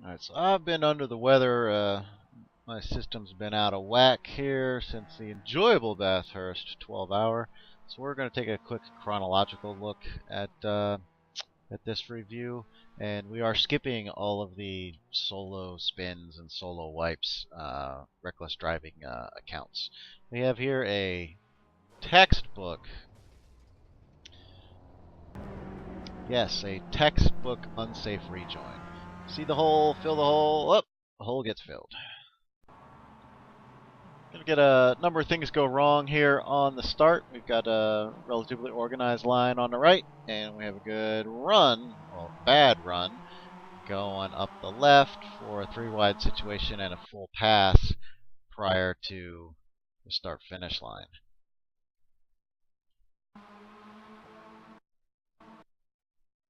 Alright, so I've been under the weather. My system's been out of whack here since the enjoyable Bathurst 12 hour. So we're going to take a quick chronological look at this review. And we are skipping all of the solo spins and solo wipes, reckless driving accounts. We have here a textbook. Yes, a textbook unsafe rejoin. See the hole, fill the hole. Oh, the hole gets filled. Gonna get a number of things go wrong here on the start. We've got a relatively organized line on the right, and we have a good run, well, bad run, going up the left for a 3-wide situation and a full pass prior to the start-finish line.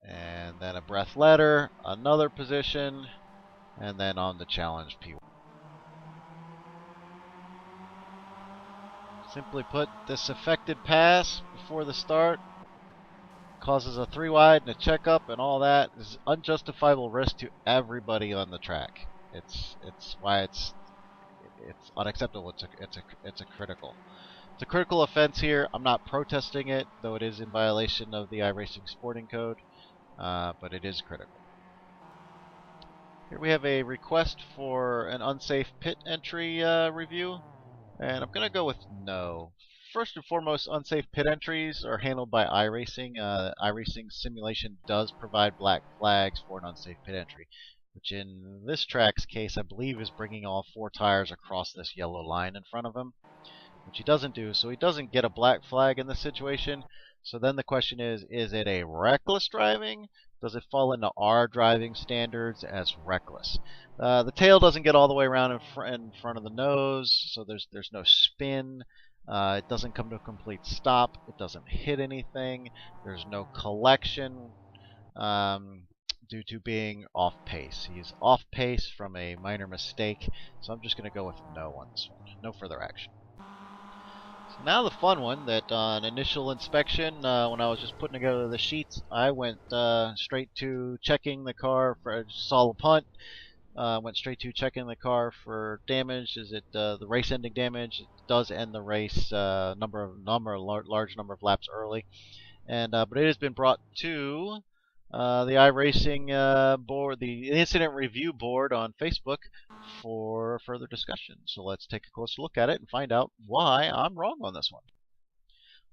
And then a breath letter, another position, and then on the challenge P1. Simply put, this affected pass before the start causes a 3-wide and a checkup, and all that is unjustifiable risk to everybody on the track. It's why it's unacceptable. It's a critical offense here. I'm not protesting it, though it is in violation of the iRacing Sporting Code, but it is critical. Here we have a request for an unsafe pit entry review, and I'm going to go with no. First and foremost, unsafe pit entries are handled by iRacing. iRacing simulation does provide black flags for an unsafe pit entry, which in this track's case, I believe, is bringing all 4 tires across this yellow line in front of him, which he doesn't do, so he doesn't get a black flag in this situation. So then the question is it a reckless driving? Does it fall into our driving standards as reckless? The tail doesn't get all the way around in front of the nose, so there's no spin. It doesn't come to a complete stop. It doesn't hit anything. There's no collection due to being off pace. He's off pace from a minor mistake, so I'm just going to go with no on this one. No further action. So now the fun one, that on initial inspection, when I was just putting together the sheets, I went straight to checking the car for saw the punt. Went straight to checking the car for damage. Is it the race-ending damage? It does end the race large number of laps early, and but it has been brought to the iRacing board, the incident review board on Facebook, for further discussion. So let's take a closer look at it and find out why I'm wrong on this one.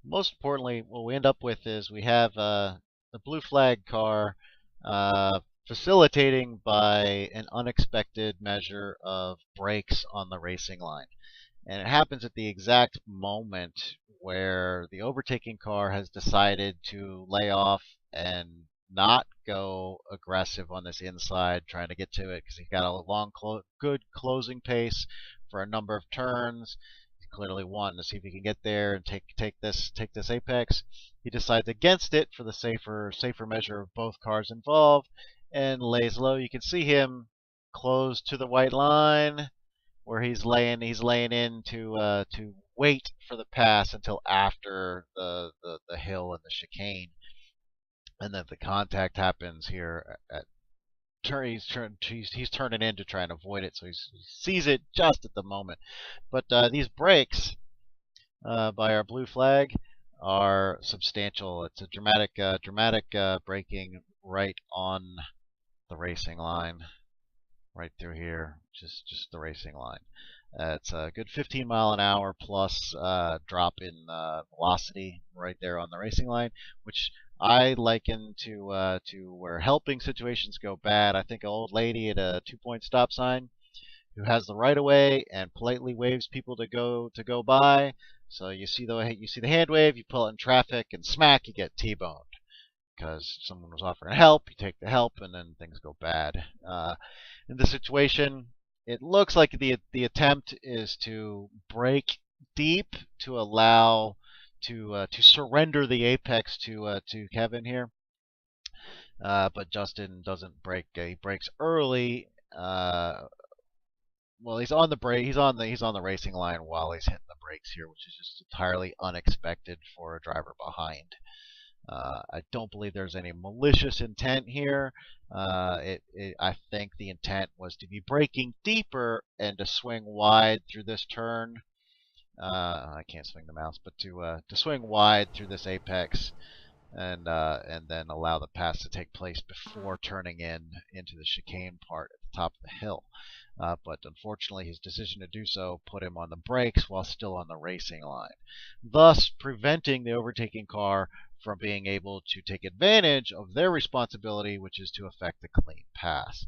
Most importantly, what we end up with is we have the blue flag car facilitating by an unexpected measure of brakes on the racing line. And it happens at the exact moment where the overtaking car has decided to lay off and not go aggressive on this inside, trying to get to it, because he's got a long, good closing pace for a number of turns. He clearly won to see if he can get there and take this apex. He decides against it for the safer measure of both cars involved, and lays low. You can see him close to the white line, where he's laying in to wait for the pass until after the hill and the chicane. And then the contact happens here at he's turning in to try and avoid it, so he sees it just at the moment. But these brakes by our blue flag are substantial. It's a dramatic braking right on the racing line, right through here, just the racing line. It's a good 15 mile an hour plus drop in velocity right there on the racing line, which I liken to where helping situations go bad. I think an old lady at a 2-point stop sign who has the right of way and politely waves people to go by. So you see the hand wave, you pull it in traffic, and smack, you get T-boned because someone was offering help. You take the help, and then things go bad. In this situation, it looks like the attempt is to brake deep to allow to surrender the apex to Kevin here, but Justin doesn't brake. He brakes early. Well, he's on the brake. He's on the racing line while he's hitting the brakes here, which is just entirely unexpected for a driver behind. I don't believe there's any malicious intent here. I think the intent was to be braking deeper and to swing wide through this turn. I can't swing the mouse, but to swing wide through this apex and then allow the pass to take place before turning into the chicane part at the top of the hill. But unfortunately, his decision to do so put him on the brakes while still on the racing line, thus preventing the overtaking car from being able to take advantage of their responsibility, which is to effect the clean pass.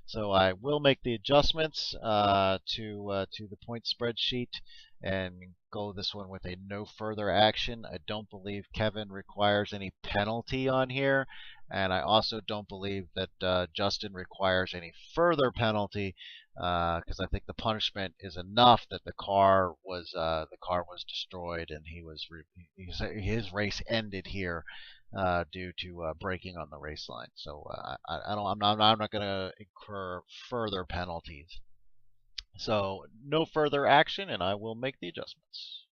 So I will make the adjustments to the point spreadsheet and go this one with a no further action. I don't believe Kevin requires any penalty on here, and I also don't believe that Justin requires any further penalty because I think the punishment is enough that the car was destroyed and his race ended here due to braking on the race line. So I'm not going to incur further penalties. So no further action, and I will make the adjustments.